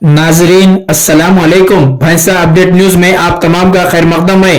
नाजरीन अस्सलाम वालेकुम। भैंसा अपडेट न्यूज़ में आप तमाम का खैर मकदम है।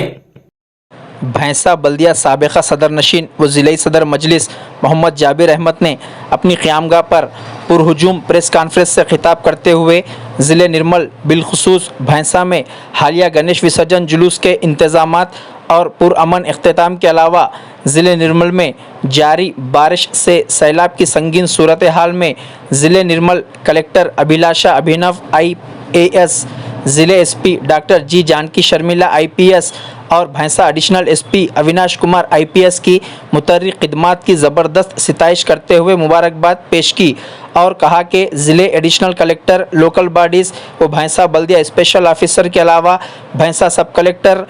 भैंसा बल्दिया साबिक़ा सदर नशीन व ज़िले सदर मजलिस मोहम्मद जाबिर अहमद ने अपनी क़यामगाह पर पुरहुजूम प्रेस कॉन्फ्रेंस से खिताब करते हुए ज़िले निर्मल बिलखुसूस भैंसा में हालिया गणेश विसर्जन जुलूस के इंतज़ामात और पुरअमन इख्तिताम के अलावा ज़िले निर्मल में जारी बारिश से सैलाब की संगीन सूरत हाल में ज़िले निर्मल कलेक्टर अभिलाषा अभिनव IAS, ज़िले SP डॉक्टर जी जानकी शर्मिला IPS और भैंसा additional SP Avinash Kumar IPS की मुतर्रिक खिदमात की ज़बरदस्त सिताइश करते हुए मुबारकबाद पेश की और कहा कि ज़िले एडिशनल कलेक्टर, लोकल बॉडीज़ व भैंसा बल्दिया स्पेशल ऑफिसर के अलावा भैंसा सब कलेक्टर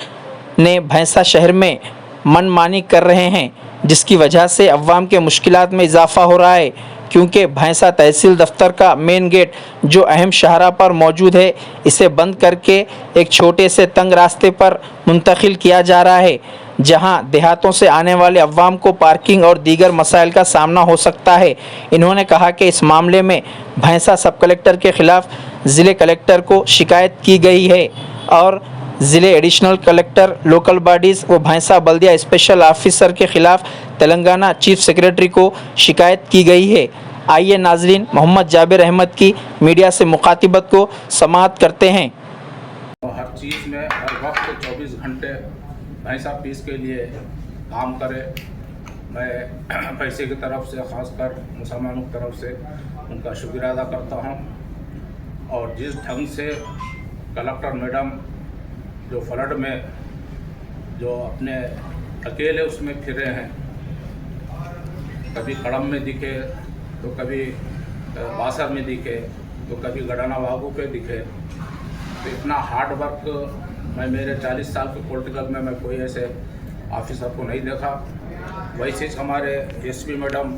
ने भैंसा शहर में मनमानी कर रहे हैं, जिसकी वजह से अवाम के मुश्किलात में इजाफ़ा हो रहा है, क्योंकि भैंसा तहसील दफ्तर का मेन गेट जो अहम शाहरा पर मौजूद है, इसे बंद करके एक छोटे से तंग रास्ते पर मुंतकिल किया जा रहा है, जहां देहातों से आने वाले अवाम को पार्किंग और दीगर मसाइल का सामना हो सकता है। इन्होंने कहा कि इस मामले में भैंसा सब कलेक्टर के ख़िलाफ़ ज़िले कलेक्टर को शिकायत की गई है और ज़िले एडिशनल कलेक्टर, लोकल बॉडीज़ व भैंसा बल्दिया स्पेशल ऑफिसर के ख़िलाफ़ तेलंगाना चीफ सेक्रेटरी को शिकायत की गई है। आइए नाजरीन मोहम्मद जाबिर अहमद की मीडिया से मुखातिबत को समाअत करते हैं। हर चीज़ में हर वक्त 24 घंटे भैंसा पीस के लिए काम करे। मैं पैसे की तरफ से, ख़ासकर मुसलमानों की तरफ से उनका शुक्रिया अदा करता हूँ। और जिस ढंग से कलेक्टर मैडम जो फ्लड में जो अपने अकेले उसमें फिरे हैं, कभी कड़म में दिखे तो कभी बासर में दिखे तो कभी गडाना वागू पे दिखे, तो इतना हार्ड वर्क मैं मेरे 40 साल के पॉलिटिकल में मैं कोई ऐसे ऑफिसर को नहीं देखा। वैसे ही हमारे SP मैडम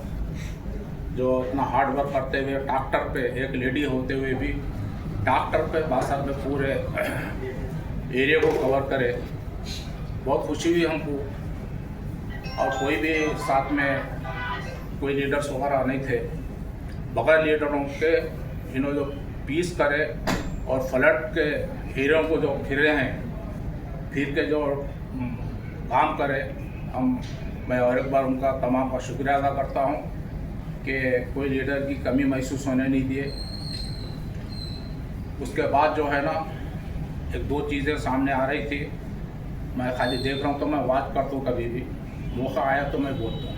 जो इतना हार्ड वर्क करते हुए ट्रैक्टर पे, एक लेडी होते हुए भी ट्रैक्टर पे बासर में पूरे एरिया को कवर करे, बहुत खुशी हुई हमको। और कोई भी साथ में कोई लीडर्स वगैरह नहीं थे, बगैर लीडरों के इन्होंने जो पीस करे और फ्लड के हीरों को जो फिरे हैं, फिर के जो काम करे, मैं और एक बार उनका तमाम का शुक्रिया अदा करता हूं कि कोई लीडर की कमी महसूस होने नहीं दिए। उसके बाद जो है ना, एक दो चीज़ें सामने आ रही थी, मैं खाली देख रहा हूँ तो मैं बात करता हूँ, कभी भी मौका आया तो मैं बोलता हूँ।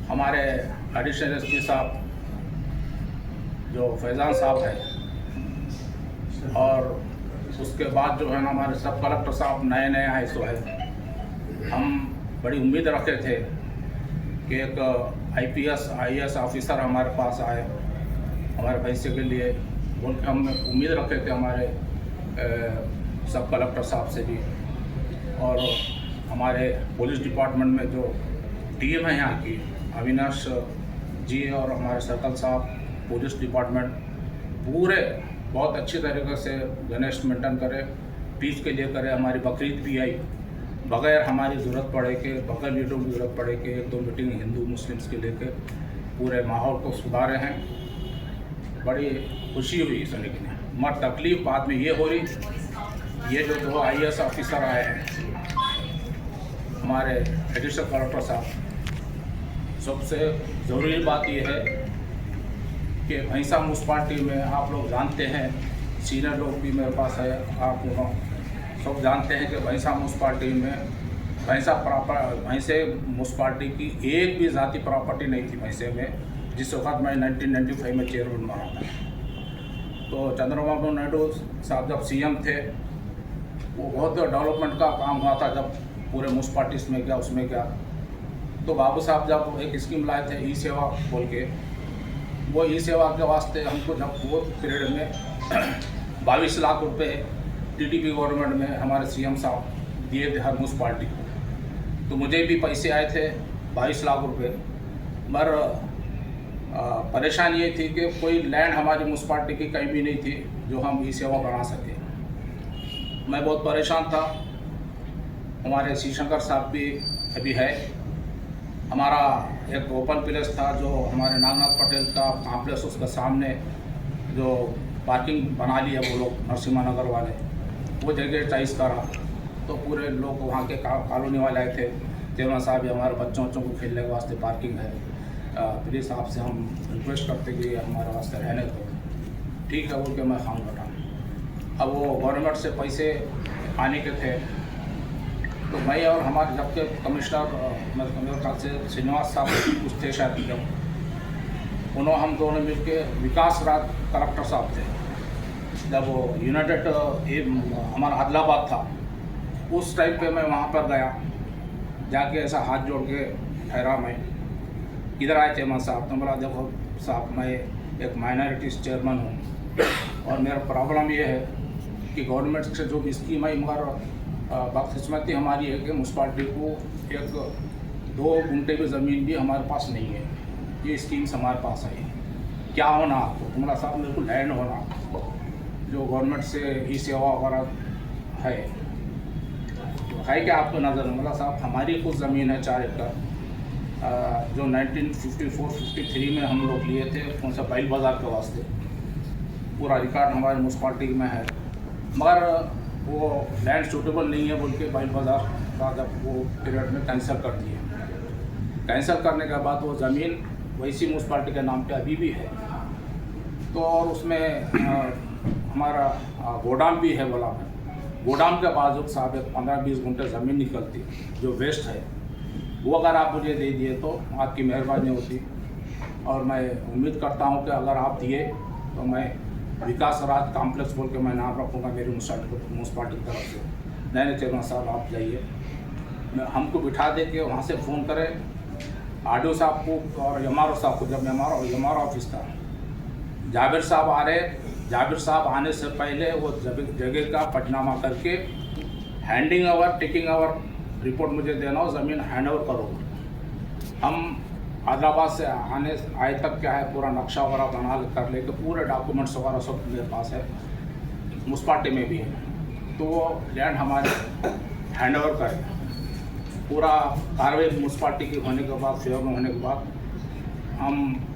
हमारे एडिशनल SP साहब जो फैज़ान साहब है, और उसके बाद जो है ना हमारे सब कलेक्टर साहब नए आए सो है। हम बड़ी उम्मीद रखे थे कि एक IPS IAS ऑफिसर हमारे पास आए हमारे पैसे के लिए, बोल के हम उम्मीद रखे थे हमारे सब कलेक्टर साहब से भी। और हमारे पुलिस डिपार्टमेंट में जो टीम है यहाँ की, अविनाश जी और हमारे सर्कल साहब, पुलिस डिपार्टमेंट पूरे बहुत अच्छी तरीके से गणेश मेंटेन करे, पीस के लिए करे। हमारी बकरीद भी आई बगैर हमारी ज़रूरत पड़े के, बगैर लीडरों की ज़रूरत पड़े के, एक दो मीटिंग हिंदू मुस्लिम्स के लेकर पूरे माहौल को सुधारे हैं। बड़ी खुशी हुई सुनने के लिए। मगर तकलीफ बाद में ये हो रही, ये जो दो IAS ऑफिसर आए हैं हमारे एडिशनल कलेक्टर साहब, सबसे ज़रूरी बात यह है कि भैंसा म्यूनसिपाल्टी में आप लोग जानते हैं, सीनियर लोग भी मेरे पास है, आप लोग सब जानते हैं कि भैंसा म्यूनसिपाल्टी में भैंसे म्यूनसिपाल्टी की एक भी ज़ाती प्रॉपर्टी नहीं थी भैंसे में, जिस वक्त मैं 1995 में चेयरमैन बना था। तो चंद्रबाबू नायडू साहब जब CM थे, वो बहुत डेवलपमेंट का काम हुआ था, जब पूरे म्यूनसिपाल्टीज में क्या उसमें क्या। तो बाबू साहब जब एक स्कीम लाए थे ई-सेवा बोल के, वो ई-सेवा के वास्ते हमको जब वो पीरियड में 22 लाख रुपए TDP गवर्नमेंट में हमारे CM साहब दिए थे हर म्यूनसिपाल्टी को। तो मुझे भी पैसे आए थे 22 लाख रुपए, मगर परेशानी ये थी कि कोई लैंड हमारी म्यूनसिपाल्टी की कहीं भी नहीं थी जो हम ई-सेवा बना सके। मैं बहुत परेशान था। हमारे श्री शंकर साहब भी अभी है, हमारा एक ओपन प्लेस था जो हमारे नागनाथ पटेल का कॉम्प्लेक्स, उसके सामने जो पार्किंग बना लिया वो लोग नरसिम्हा नगर वाले, वो जगह चॉइस करा तो पूरे लोग वहाँ के कॉलोनी वाले आए थे, चेयरमैन साहब हमारे बच्चों के खेलने के वास्ते पार्किंग है, प्लीज़ आपसे हम रिक्वेस्ट करते कि हमारे वास्ते रहने दो। ठीक है बोल के मैं खान बैठा। अब वो गवर्नमेंट से पैसे आने के थे तो मैं और हमारे जबकि कमिश्नर मेरे ख्याल से श्रीनिवास साहब कुछ थे शायद, जब उन्होंने हम दोनों मिल के विकास राज कलेक्टर साहब थे, जब वो यूनाइटेड हमारा आदिलाबाद था उस टाइम पे मैं वहाँ पर गया, जाके ऐसा हाथ जोड़ के ठहरा मैं, इधर आए चेयरमैन साहब, तो बोला देखो साहब मैं एक माइनॉरिटीज़ चेयरमैन हूँ और मेरा प्रॉब्लम ये है कि गवर्नमेंट से जो भी स्कीम आई, मगर बदकिस्मती हमारी है कि म्यूनसिपाल्टी को 1-2 गुंठे की ज़मीन भी हमारे पास नहीं है, ये स्कीम्स हमारे पास आई, क्या होना आपको? तो बोला साहब मेरे को लैंड होना जो गवर्नमेंट से ई सेवा वगैरह है, है क्या आपको नज़र में? बोला साहब हमारी कुछ ज़मीन है 4 एकड़, जो 1954-53 में हम लोग लिए थे कौन सा बैल बाज़ार के वास्ते, पूरा रिकॉर्ड हमारे म्यूनसिपाल्टी में है, मगर वो लैंड सूटेबल नहीं है बोल के बैल बाज़ार का जब वो पीरियड में कैंसिल कर दिए। कैंसिल करने के बाद वो ज़मीन वैसी म्यूनसिपाल्टी के नाम पे अभी भी है। तो और उसमें हमारा गोदाम भी है, बोला मैं गोदाम के बाजू साहब 15-20 गुंठे ज़मीन निकलती जो वेस्ट है, वो अगर आप मुझे दे दिए तो आपकी मेहरबानी होती, और मैं उम्मीद करता हूँ कि अगर आप दिए तो मैं विकास राज कॉम्प्लेक्स बोल के मैं नाम रखूँगा मेरी म्यूनसिपाल्टी की तरफ से। नहीं चेयरमैन साहब आप जाइए, हमको बिठा दे के वहाँ से फ़ोन करें आरडीओ साहब को और एमआरओ साहब को, जब एमआरओ ऑफिस था जाबिर साहब आ रहे, जाबिर साहब आने से पहले वो जगह का पटनामा करके handing over taking over report मुझे देना हो, ज़मीन हैंड ओवर करो। हम आदिलाबाद से आए तक क्या है पूरा नक्शा वगैरह बना कर लेके पूरे डॉक्यूमेंट्स वगैरह सब मेरे पास है, म्यूनसिपाल्टी में भी है, तो वो लैंड हमारे हैंड ओवर करें। पूरा कार्रवाई म्यूनसिपाल्टी की होने के बाद, फेवर में होने के बाद हम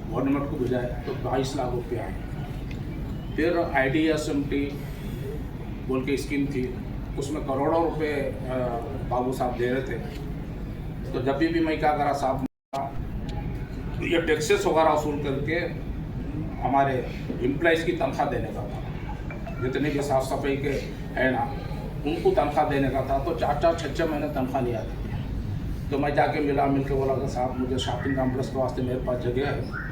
गवर्नमेंट को भेजाए तो 22 लाख रुपये आए। फिर IDSMT बोल के स्कीम थी, उसमें करोड़ों रुपए बाबू साहब दे रहे थे। तो जब भी मैं क्या करा साहब, ये टैक्सेस वगैरह वसूल करके हमारे एम्प्लॉइज़ की तनख्वाह देने का था, जितने भी साफ़ सफाई के है ना उनको तनख्वाह देने का था। तो 4-4, 6-6 महीने तनख्वाह नहीं आती थी। तो मैं जाके मिल के बोला कि साहब मुझे शॉपिंग कॉम्प्लेक्स के वास्ते मेरे पास जगह है,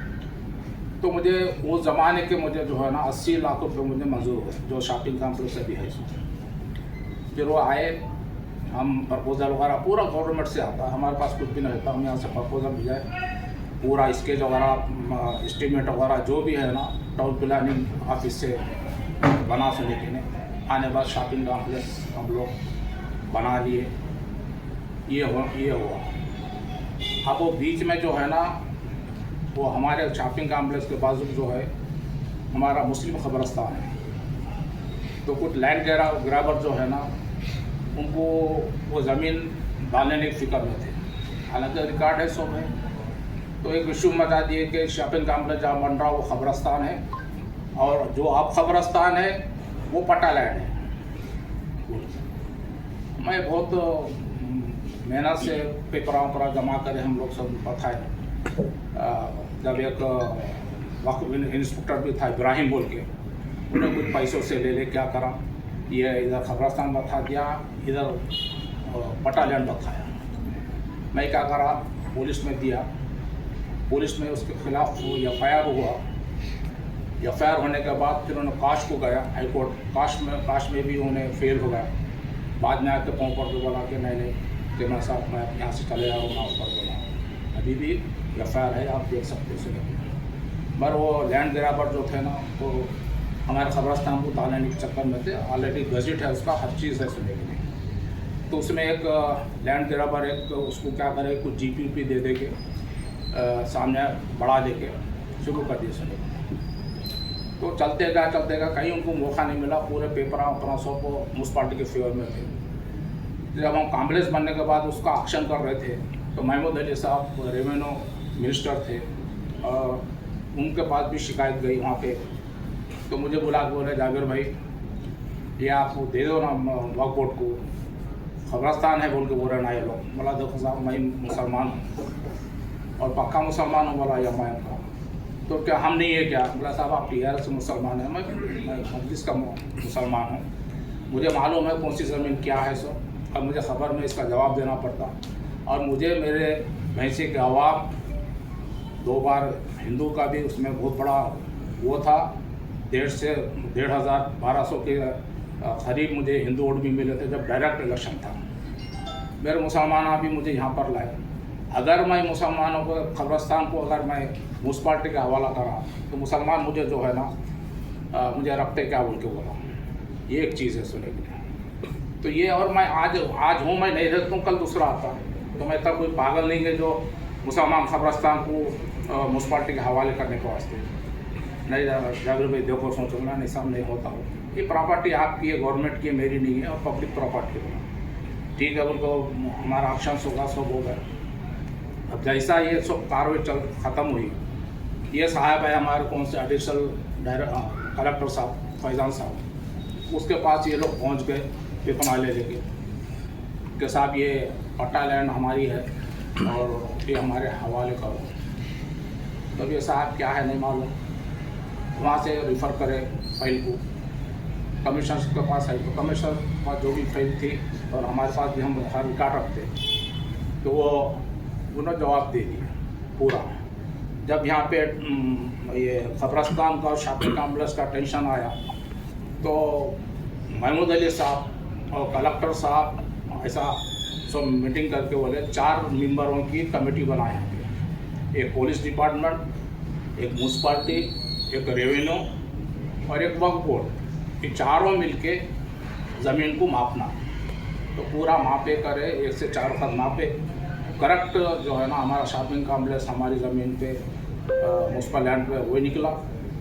तो मुझे वो ज़माने के मुझे जो है ना 80 लाख रुपये मुझे मंजूर हुए, जो शॉपिंग कॉम्प्लेक्स अभी है। फिर वो आए, हम प्रपोजल वगैरह पूरा गवर्नमेंट से आता, हमारे पास कुछ भी नहीं होता, हम यहाँ से प्रपोजल भेजाए, पूरा स्केच वगैरह एस्टीमेट वगैरह जो भी है ना टाउन प्लानिंग ऑफिस से बना सुने के नहीं आने बाद शॉपिंग कॉम्प्लेक्स हम लोग बना लिए। ये हुआ। अब वो बीच में जो है ना वो हमारे शॉपिंग कॉम्प्लेक्स के बाजू जो है हमारा मुस्लिम खबरस्तान है, तो कुछ लैंड ग्रैबर जो है ना उनको वो ज़मीन डालने की फिक्र में थे, हालांकि रिकॉर्ड है सब है। तो एक इशू मचा दिए कि शॉपिंग कॉम्प्लेक्स जहाँ बन रहा वो खबरस्तान है, और जो अब खबरस्तान है वो पट्टा लैंड है। मैं बहुत मेहनत से पेपर जमा करे हम लोग सब बताए। जब एक वक्फ इंस्पेक्टर भी था इब्राहिम बोल के, उन्हें कुछ पैसों से ले क्या करा, ये इधर खबरस्तान बता दिया, इधर पट्टा लैंड बताया। मैं क्या करा, पुलिस में दिया, पुलिस में उसके खिलाफ FIR हुआ। FIR होने के बाद फिर उन्होंने काश को गया हाई कोर्ट, काश में भी उन्हें फेल हो गया। बाद में आके पाँव पर बोला कि नहीं चेयरमैन साहब मैं यहाँ से चले जा रहा हूँ, माफ़ कर देना, अभी भी FIR है, आप देख सकते हो। मगर वो लैंड ग्रैबर जो थे ना वो हमारे खबरस्तान को डालने के चक्कर में थे, ऑलरेडी गजट है उसका, हर चीज़ है सुने के लिए। तो उसमें एक लैंड ग्रैबर एक उसको क्या करे, कुछ GP दे दे के सामने बढ़ा दे के शुरू कर दिए सुने। तो चलते गया कहीं उनको मौका नहीं मिला, पूरे पेपर सब म्यूनसिपाल्टी के फेवर में थे। जब हम कॉम्प्लेक्स बनने के बाद उसका एक्शन कर रहे थे तो महमूद अली साहब रेवेन्यू मिनिस्टर थे, और उनके पास भी शिकायत गई वहाँ पे। तो मुझे बुला के बोले जाबिर भाई ये आप दे दो ना वक्फ बोर्ड को, खबरस्तान है बोल के बोल रहे ना ये लोग। बोला देखो साहब मैं मुसलमान हूँ और पक्का मुसलमान हूँ। बोला या मैं का तो क्या हम नहीं है क्या? बोला साहब आप टीआर से मुसलमान हैं, मैं मजलिस का मुसलमान हूँ, मुझे मालूम है कौन सी ज़मीन क्या है सो, और मुझे ख़बर में इसका जवाब देना पड़ता। और मुझे मेरे भैंसे के अवाब 2 बार हिंदू का भी उसमें बहुत बड़ा वो था, 1,500 से 1,500 1200 के करीब मुझे हिंदू वोट भी मिले थे जब डायरेक्ट इलेक्शन था। मेरे मुसलमान भी मुझे यहाँ पर लाए। अगर मैं मुसलमानों को कब्रस्तान को अगर मैं म्यूनसिपाल्टी का हवाला करा तो मुसलमान मुझे जो है ना मुझे रखते क्या बोल के बोला। ये एक चीज़ है सुने के लिए। तो ये और मैं आज हूँ, मैं नहीं रहता हूँ, कल दूसरा आता। तो मैं तब कोई पागल नहीं है जो मुसलमान कब्रस्तान को म्यूनसिपाल्टी के हवाले करने के वास्ते नहीं जाबिर भाई देखो सोचो ना, नहीं सब नहीं होता हो। ये प्रॉपर्टी आपकी है, गवर्नमेंट की है, मेरी नहीं है, और पब्लिक प्रॉपर्टी है। ठीक है उनको हमारा ऑप्शन होगा, सब होगा। अब जैसा ये सब कार्रवाई ख़त्म हुई, ये साहब है हमारे कौन से एडिशनल कलेक्टर साहब फैजान साहब, उसके पास ये लोग पहुंच गए पिपनाले लेके कि साहब ये पट्टा लैंड हमारी है और ये हमारे हवाले करो। तब ये साहब क्या है नहीं मालूम, वहाँ से रिफ़र करे फाइल को कमिश्नर के पास है। तो कमिश्नर के पास जो भी फाइल थी और हमारे पास भी हम हर रिकॉर्ड रखते, तो वो उन्होंने जवाब दे दिया पूरा। जब यहाँ पे ये कब्रस्तान का और शॉपिंग कॉम्प्लेक्स का टेंशन आया तो महमूद अली साहब और कलेक्टर साहब ऐसा सब मीटिंग करके बोले 4 मेंबरों की कमेटी बनाए, एक पुलिस डिपार्टमेंट, एक म्यूनसिपाल्टी, एक रेवेन्यू और एक वक्फ बोर्ड, ये चारों मिलके ज़मीन को मापना। तो पूरा मापे करे, 1 से 4 तक मापे करेक्ट जो है ना हमारा शॉपिंग कॉम्प्लेक्स हमारी ज़मीन पे म्यूनसिपल लैंड पे वही निकला।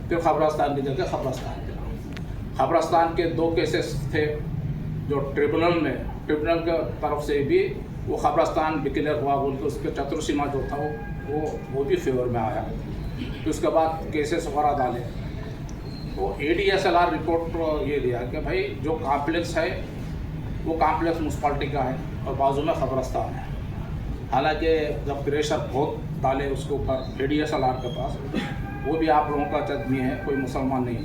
फिर कब्रस्तान की जगह कब्रस्तान दिला। कब्रस्तान के 2 केसेस थे जो ट्रिब्यूनल के तरफ से भी वो कब्रस्तान डिक्लेयर हुआ बोल के उसके चतुर्सीमा जो था वो भी फेवर में आया। फिर उसके बाद केसेस वगैरह डाले तो ADSLR रिपोर्ट ये दिया कि भाई जो कॉम्प्लेक्स है वो कॉम्प्लेक्स म्यूनसिपाल्टी का है और बाजू में कब्रस्तान है। हालांकि जब प्रेशर बहुत डाले उसके ऊपर ADSLR के पास, वो भी आप लोगों का आदमी है, कोई मुसलमान नहीं है।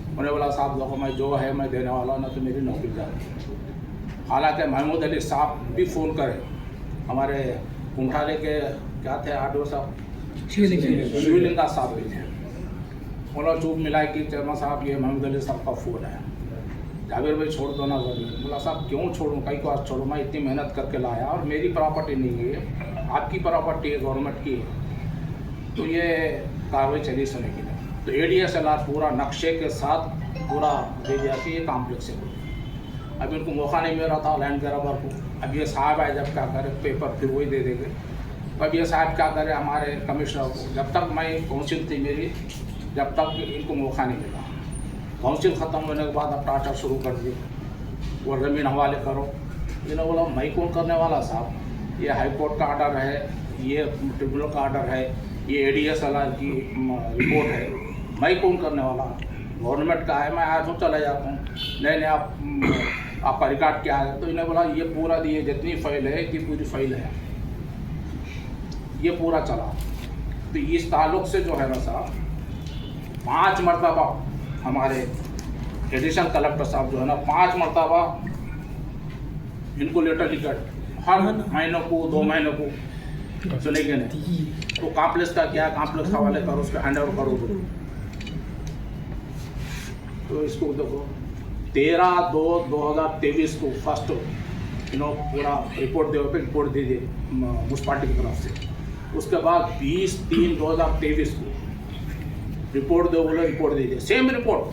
उन्होंने बोला साहब देखो मैं जो है मैं देने वाला ना, तो मेरी नौकरी जाती। हालांकि महमूद अली साहब भी फ़ोन करे, हमारे कुंठाले के क्या थे आडो साहब, शिवलिंगा साहब भी थे। उन्होंने चूप मिलाई कि चरमा साहब ये महमूद अली साहब का फ़ोन है, जाबिर भाई छोड़ दो ना ज़मीन। बोला साहब क्यों छोड़ूं, कई को आज छोड़ूं, मैं इतनी मेहनत करके लाया और मेरी प्रॉपर्टी नहीं है, आपकी प्रॉपर्टी है, गवर्नमेंट की है। तो ये कार्रवाई चली सुने की नहीं। तो ADSLR पूरा नक्शे के साथ पूरा दे दिया कि ये कॉम्प्लेक्स है। अब इनको मौका नहीं मिल रहा था लैंड ग्रैबर को। अब ये साहब आए जब क्या करे पेपर फिर वही दे देंगे। अब ये साहब क्या करे हमारे कमिश्नर को, जब तक मैं काउंसिल थी मेरी, जब तक इनको मौका नहीं मिला। काउंसिल ख़त्म होने के बाद अब टार्चर शुरू कर दी, वो ज़मीन हवाले करो। इन्होंने बोला मैं कौन करने वाला साहब, ये हाई कोर्ट का आर्डर है, ये ट्रिब्यूनल का आर्डर है, ये ADSLR की रिपोर्ट है, मैं कौन करने वाला, गवर्नमेंट का है, मैं आज हूँ चला जाता हूँ। नहीं आपका रिकॉर्ड क्या है? तो इन्हें बोला ये पूरा दिए जितनी फाइल है इतनी पूरी फाइल है, ये पूरा चला। तो इस ताल्लुक़ से जो है ना साहब 5 मरतबा हमारे एडिशनल कलेक्टर साहब जो है ना 5 मरतबा इनको लेटर लिखा, हर महीनों को 2 महीनों को सुनेंगे नहीं। तो कॉम्प्लेक्स का क्या, कॉम्प्लेक्स हवाले करो, उसको हैंड ओवर करो। तो इसको देखो 13/2/2023 को फर्स्ट पूरा रिपोर्ट दे दिए म्यूनसिपाल्टी की तरफ से। उसके बाद 20/3/2023 को रिपोर्ट दो बोले, रिपोर्ट दे दिए, सेम रिपोर्ट।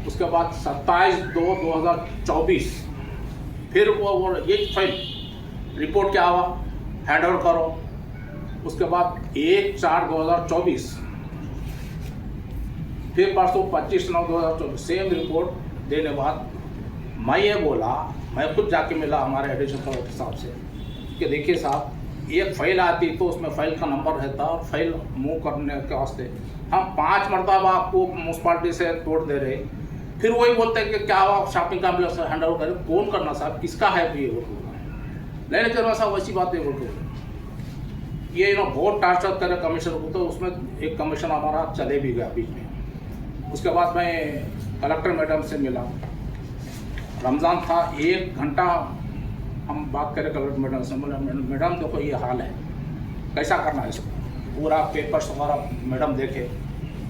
उसके बाद 27/2/2024 फिर वो ये फाइल रिपोर्ट क्या हुआ, हैंड ओवर करो। उसके बाद 1/4/2024 फिर परसों 25/9/2024 सेम रिपोर्ट देने बाद मैं ये बोला, मैं खुद जाके मिला हमारे एडिशनल कलेक्टर साहब से कि देखिए साहब एक फ़ाइल आती तो उसमें फ़ाइल का नंबर रहता और फाइल मूव करने के वास्ते हम 5 मरतबा आपको म्यूनसिपाल्टी से तोड़ दे रहे, फिर वही बोलते हैं कि क्या हुआ शॉपिंग कॉम्प्लेक्स हैंड ओवर करें। कौन करना साहब, किसका है ये लेने चलो साहब, वैसी बात है बोलते ये बहुत टार्चर करे कमीशन को, तो उसमें एक कमीशन हमारा चले भी गया बीच में। उसके बाद मैं कलेक्टर मैडम से मिला, रमज़ान था, 1 घंटा हम बात करें कलेक्टर मैडम से। बोले मैडम देखो ये हाल है, कैसा करना है इसको, पूरा पेपर्स वगैरह मैडम देखे,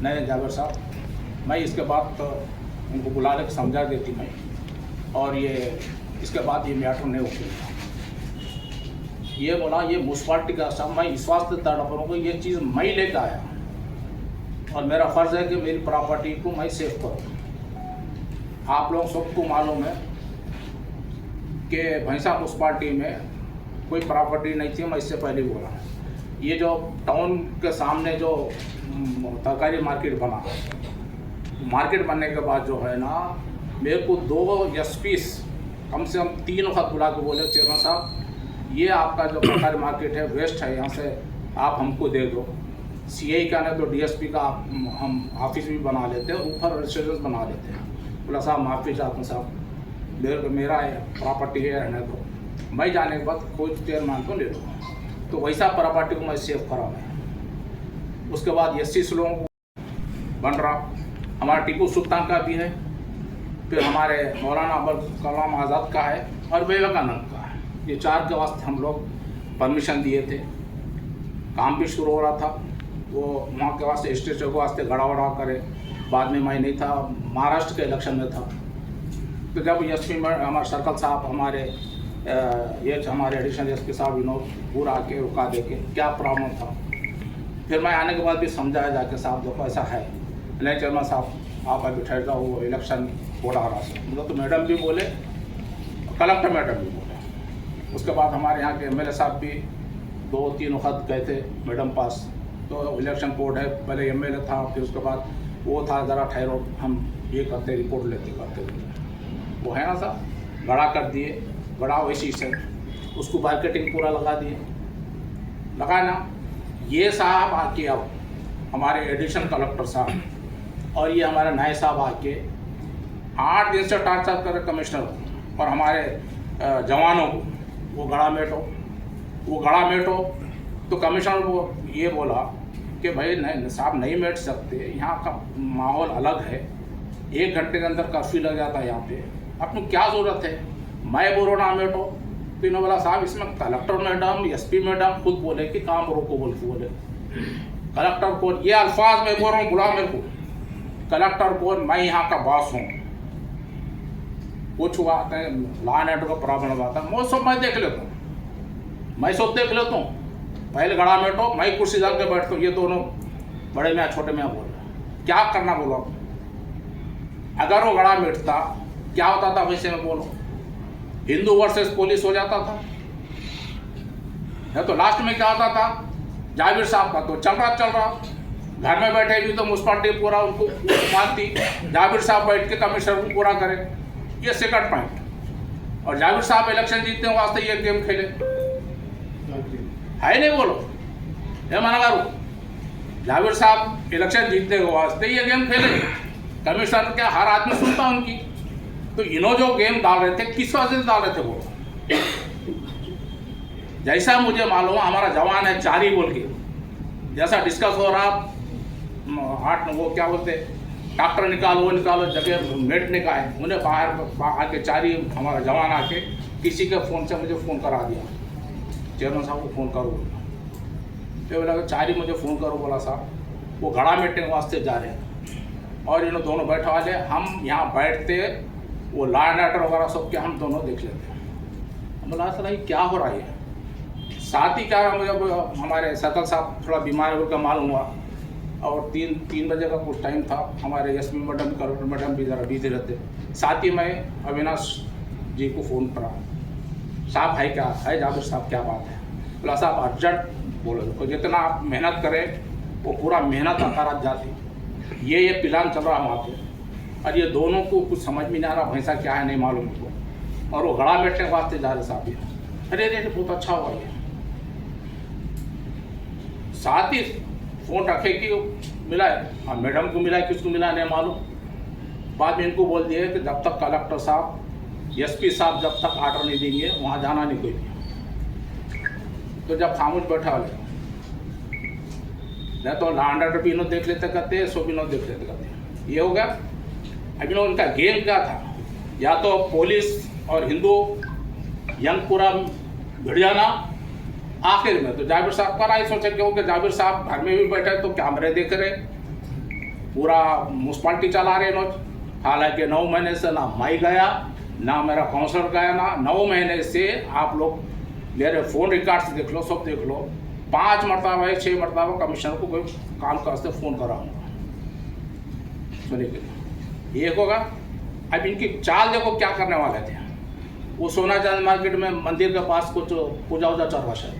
नहीं जावेद साहब मैं इसके बाद तो उनको बुला लेकर समझा देती मैं, और ये इसके बाद ये मैटर नहीं होगा। ये बोला ये म्यूनसिपाल्टी का सब, मैं विश्वास देता डॉक्टरों को, ये चीज़ मैं लेकर आया और मेरा फ़र्ज़ है कि मेरी प्रॉपर्टी को मैं सेफ करूँ। आप लोग सबको मालूम है कि भैंसा म्यूनसिपाल्टी में कोई प्रॉपर्टी नहीं थी। मैं इससे पहले बोला, ये जो टाउन के सामने जो तरकारी मार्केट बना, मार्केट बनने के बाद जो है ना, मेरे को 2 एसपीस कम से कम 3 वक्त बुला के बोले चेयरमैन साहब ये आपका जो सरकारी मार्केट है वेस्ट है, यहाँ से आप हमको दे दो। सीआई का नहीं तो डीएसपी का हम ऑफिस भी बना लेते हैं, ऊपर रेजिडेंस बना लेते हैं। बोला साहब माफ़ी चाहता हूँ साहब, मेरा प्रॉपर्टी है रहने दो, मैं जाने के बाद कोई चेयरमैन को ले लो। तो वैसा प्रॉपर्टी को मैं सेव करा मैं। उसके बाद 80 लोगों को बन रहा, हमारा टीपू सुल्तान का भी है, फिर हमारे मौलाना अब्दुल कलाम आज़ाद का है और विवेकानंद का है। ये 4 के वास्ते हम लोग परमिशन दिए थे, काम भी शुरू हो रहा था। वो वहाँ के वास्ते स्टेचू के वास्ते गड़ा वड़ा करे। बाद में मैं नहीं था, महाराष्ट्र के इलेक्शन में था। तो जब एसपी में हमारे सर्कल साहब हमारे हमारे एडिशनल एसपी साहब विनोद पूरा आके रुका दे के क्या प्रॉब्लम था, फिर मैं आने के बाद भी समझाया जाके साहब देखो ऐसा है, नहीं चेयरमैन साहब आप अभी ठहर जाओ, वो इलेक्शन हो रहा है। मतलब तो मैडम भी बोले, कलेक्टर मैडम भी बोले। उसके बाद हमारे यहाँ के एमएलए साहब भी 2-3 वक्त गए थे मैडम पास, तो इलेक्शन कोड है, पहले एमएलए था, फिर उसके बाद वो था ज़रा ठहरो हम ये करते रिपोर्ट लेते करते, वो है ना साहब, बड़ा कर दिए, बड़ा वैसी से उसको मार्केटिंग पूरा लगा दिए, लगा ना। ये साहब आके अब हमारे एडिशनल कलेक्टर साहब और ये हमारे नए साहब आके 8 दिन से टार्चर कर कमिश्नर और हमारे जवानों को, वो गड़ा मेटो। तो कमिश्नर को ये बोला कि भाई नहीं साहब नहीं बैठ सकते, यहाँ का माहौल अलग है, 1 घंटे के अंदर कर्फ्यू लग जाता है यहाँ पे, आपको क्या ज़रूरत है, मैं बोलो ना मेटो। तो इन्होंने बोला साहब इसमें कलेक्टर मैडम एसपी मैडम खुद बोले कि काम रोको बोल के बोले। कलेक्टर को ये अल्फाज मैं बोल रहा हूँ, बुला मेरे को, कलेक्टर को मैं यहाँ का बॉस हूँ, कुछ हुआ लॉ एंड ऑर्डर का प्रॉब्लम आता है, वो सब मैं देख लेता हूँ, मैं सब देख लेता हूँ, पहले गड़ा बैठो, मैं कुर्सी डाल के बैठता हूँ। ये दोनों बड़े मियाँ छोटे मियाँ बोल रहे क्या करना बोलो। अगर वो गड़ा बैठता क्या होता था, वैसे में बोलो हिंदू वर्सेस पुलिस हो जाता था, या तो लास्ट में क्या होता था, जाबिर साहब का तो चल रहा, घर में बैठे भी तो म्यूनसिपाल्टी पूरा उनको मानती, जाबिर साहब बैठ के कमिश्नर को पूरा करे, ये सेकंड पॉइंट। और जाबिर साहब इलेक्शन जीतने वास्ते ये गेम खेले है नहीं, बोलो ये मना करो, जाबिर साहब इलेक्शन जीतने के वास्ते ये गेम खेले। कमिश्नर क्या हर आदमी सुनता उनकी, तो इन्हों जो गेम डाल रहे थे किस वजह से डाल रहे थे वो, जैसा मुझे मालूम हमारा जवान है 4 ही बोल के, जैसा डिस्कस हो रहा 8 वो क्या बोलते डॉक्टर निकालो वो निकालो, जगह मेट निकाय, उन्हें बाहर आके 4 ही हमारा जवान आके किसी के फ़ोन से मुझे फ़ोन करा दिया, चेयरमैन साहब को फ़ोन करो बोला। तो बोला 4 ही मुझे फ़ोन करो बोला साहब, वो घड़ा मेटने वास्ते जा रहे हैं और इन्होंने दोनों बैठा वाले, हम यहाँ बैठते वो लॉ एंड ऑर्डर वगैरह सब क्या हम दोनों देख लेते हैं। हम बोला सर क्या हो रहा है। साथ ही क्या मुझे हमारे सर्कल साहब थोड़ा बीमार होकर मालूम हुआ, और 3 बजे का कुछ टाइम था, हमारे एसपी मैडम कलेक्टर मैडम भी ज़रा बिजी रहते। साथ ही मैं अविनाश जी को फ़ोन करा, साहब है क्या है, जाबिर साहब क्या बात है। बोला साहब अर्जेंट बोलो, देखो जितना आप मेहनत करें वो पूरा मेहनत आकार जाती, ये प्लान चल रहा है वहाँ पे, और ये दोनों को कुछ समझ में नहीं आ रहा, भैंसा क्या है नहीं मालूम उनको, और वो गड़ा बैठने के वास्ते जा रहे साहब ये। अरे बहुत अच्छा हुआ ये। साथ ही फ़ोन रखे कि मिला है, और मैडम को मिला है, किसको मिला नहीं मालूम। बाद में इनको बोल दिया कि जब तक कलेक्टर साहब एसपी साहब जब तक आर्डर नहीं देंगे वहाँ जाना नहीं कोई भी। तो जब खामोश बैठा वाले नहीं तो लॉन्डर भी इन्हों देख लेते करते, सो भी इन्हों देख लेते करते, ये हो गया। अभी उनका गेम क्या था, या तो पुलिस और हिंदू यंग पूरा भिड़ जाना। आखिर में तो जाबिर साहब का राय सोचा क्यों कि जाबिर साहब घर में भी बैठे तो कैमरे देख रहे, पूरा म्यूनसिपाल्टी चला रहे इन्होंने। हालांकि 9 महीने से ना माई गया ना मेरा काउंसलर गया, ना 9 महीने से आप लोग मेरे फ़ोन रिकॉर्ड से देख लो, सब देख लो, 5 मरतबा 6 मरतबा कमिश्नर को कोई काम करते फ़ोन कराऊंगा सुनिए। एक होगा। अब इनकी चाल देखो क्या करने वाले थे। वो सोना चांद मार्केट में मंदिर के पास कुछ पूजा वूजा चल रहा है,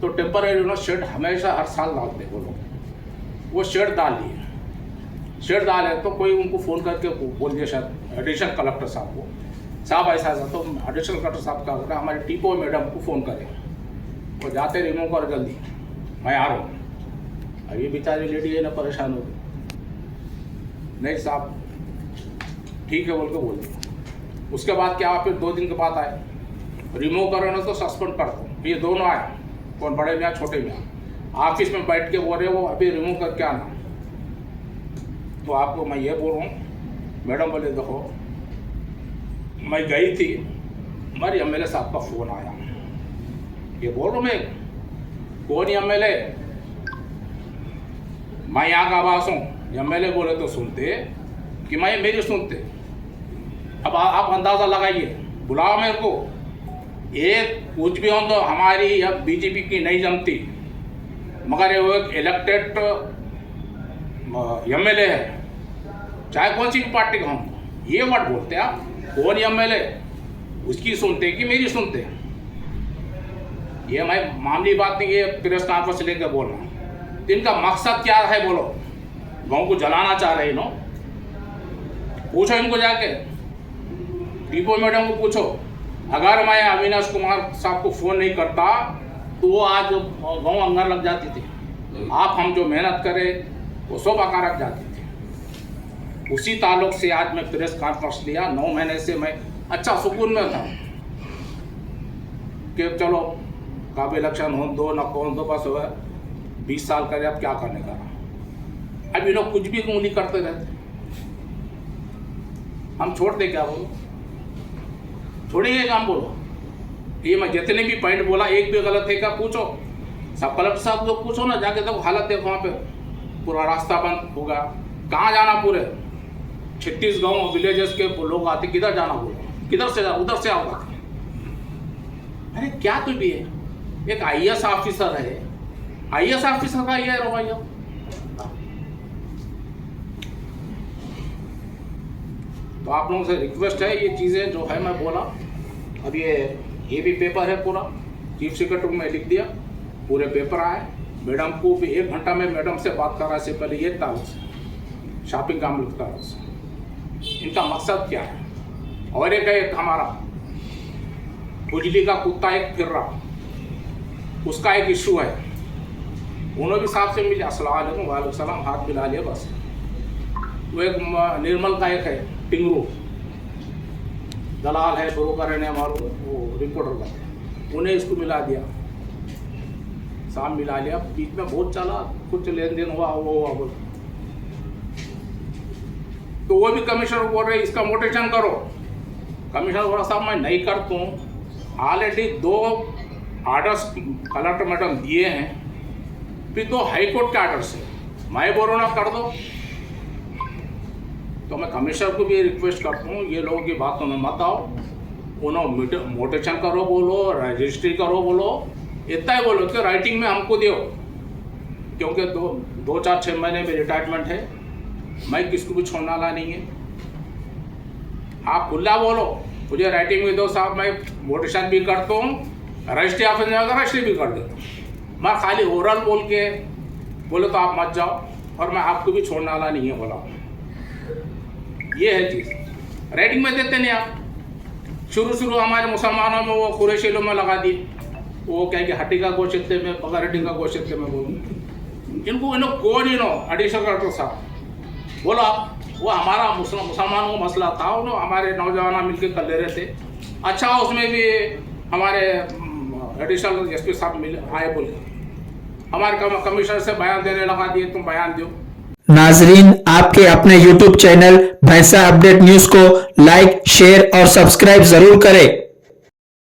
तो टेम्पररी उन्होंने शेड हमेशा हर साल डालते वो लोग, वो शेड डाल लिए। शेड डाले तो कोई उनको फ़ोन करके बोल दिया शायद एडिशनल कलेक्टर साहब को, साहब ऐसा ऐसा, तो एडिशनल कलेक्टर साहब क्या कर रहे हमारे टीपो मैडम को फ़ोन करें, वो जाते रिमूव कर जल्दी, मैं आ रहा हूँ। अब ये बेचारी लेडी है ना परेशान हो गई, नहीं साहब ठीक है बोल के बोल। उसके बाद क्या, फिर 2 दिन के बाद आए, रिमूव करो ना तो सस्पेंड कर दो। ये दोनों आए, कौन बड़े मियाँ छोटे मियाँ, ऑफिस में बैठ के बोल रहे वो अभी रिमूव करके आना। तो आपको मैं ये बोल रहा हूँ, मैडम बोले देखो मैं गई थी, हमारी एमएलए साहब का फ़ोन आया, ये बोल रहा हूँ मैं, कौन एमएलए, मैं यहाँ का आवास हूँ। एमएलए बोले तो सुनते कि मैं मेरी सुनते। अब आप अंदाज़ा लगाइए, बुलाओ मेरे को, एक कुछ भी हो तो हमारी अब बीजेपी की नहीं जमती, मगर वो एक इलेक्टेड एमएलए है, चाहे कौन सी भी पार्टी का हो, ये वर्ड बोलते हैं आप, कौन एमएलए, उसकी सुनते कि मेरी सुनते। ये मैं मामूली बात नहीं, ये प्रेस कॉन्फ्रेंस लेकर बोल रहा हूँ। तो इनका मकसद क्या है बोलो, गाँव को जलाना चाह रहे नो, पूछो इनको जाके, डिपो मैडम को पूछो। अगर मैं अविनाश कुमार साहब को फ़ोन नहीं करता तो वो आज गाँव अंगार लग जाती थी। आप हम जो मेहनत करें वो सब आकार रख जाती थी। उसी ताल्लुक से आज मैं प्रेस कॉन्फ्रेंस लिया। 9 महीने से मैं अच्छा सुकून में था कि चलो कब इलेक्शन हो दो ना कौन दो, बस हो 20 साल करे, अब क्या करने का। अब ये लोग कुछ भी उंगली करते रहते, हम छोड़ दे क्या बोलो, छोड़िए काम बोलो। ये मैं जितने भी पॉइंट बोला एक भी गलत है क्या पूछो, सब कलेक्टर साहब को पूछो ना जाके, देखो हालत देखो वहाँ पे, पूरा रास्ता बंद होगा, कहाँ जाना, पूरे 36 गाँव विलेजेस के लोग आते, किधर जाना बोलो, किधर से जाओ, उधर से आओ। अरे क्या तो भी है, एक IAS ऑफिसर है, IAS ऑफिसर का ये रवैया। तो आप लोगों से रिक्वेस्ट है, ये चीज़ें जो है मैं बोला, अब ये भी पेपर है पूरा, चीफ सेक्रेटरी में लिख दिया, पूरे पेपर आए। मैडम को भी 1 घंटा में मैडम से बात करा से पहले ये तारुफ से शॉपिंग का मुल्क तारुफ से, इनका मकसद क्या है। और एक हमारा बिजली का कुत्ता एक फिर रहा, उसका एक इशू है, उन्होंने भी साहब से मिले, अस्सलाम वालेकुम, वालेकुम सलाम, हाथ मिला लिया बस। वो एक निर्मल का एक है टिंगरू, दलाल है, ब्रोकर है, हमारे वो रिपोर्टर का, उन्हें इसको मिला दिया, साहब मिला लिया, बीच में बहुत चला, कुछ लेन देन हुआ, वो हुआ बोल, तो वो भी कमिश्नर बोल रहे इसका मोटेशन करो। कमिश्नर बोला साहब मैं नहीं करता हूँ, ऑलरेडी 2 आर्डर्स कलेक्टर मैडम दिए हैं, फिर 2 हाई कोर्ट के आर्डर्स है, मैं बोल रहा कर दो। तो मैं कमिश्नर को भी रिक्वेस्ट करता हूँ, ये लोगों की बातों में मत आओ, उन्होंने मोटेशन करो बोलो, रजिस्ट्री करो बोलो, इतना ही बोलो कि राइटिंग में हमको दो, क्योंकि 2-4-6 महीने में रिटायरमेंट है, मैं किसको भी छोड़ने वाला नहीं है। आप खुला बोलो, मुझे राइटिंग में दो साहब, मैं मोटेशन भी करता हूँ, रजिस्ट्री ऑफिस में अगर रजिस्ट्री भी कर देता हूँ। मैं खाली ओरल बोल के बोले तो आप मत जाओ, और मैं आपको भी छोड़ने वाला नहीं है बोला। ये है चीज़, राइटिंग में देते नहीं आप। शुरू हमारे मुसलमानों में वो कुरैशी लोग में लगा दिए, वो क्या कि हड्डी का गोश्त इतने में, बगैर हड्डी का गोश्त इतने में बोलूँ, इनको इनको कौन इनो एडिशनल कलेक्टर साहब बोला वो हमारा मुसलमानों का मसला था, उन्होंने हमारे नौजवान मिलकर कर ले रहे थे। अच्छा उसमें भी हमारे एडिशनल एसपी साहब मिले आए, बोले हमारे कमिश्नर से बयान देने लगा दिए, तुम बयान दो। नाजरीन, आपके अपने YouTube चैनल भैंसा अपडेट न्यूज को लाइक, शेयर और सब्सक्राइब जरूर करें।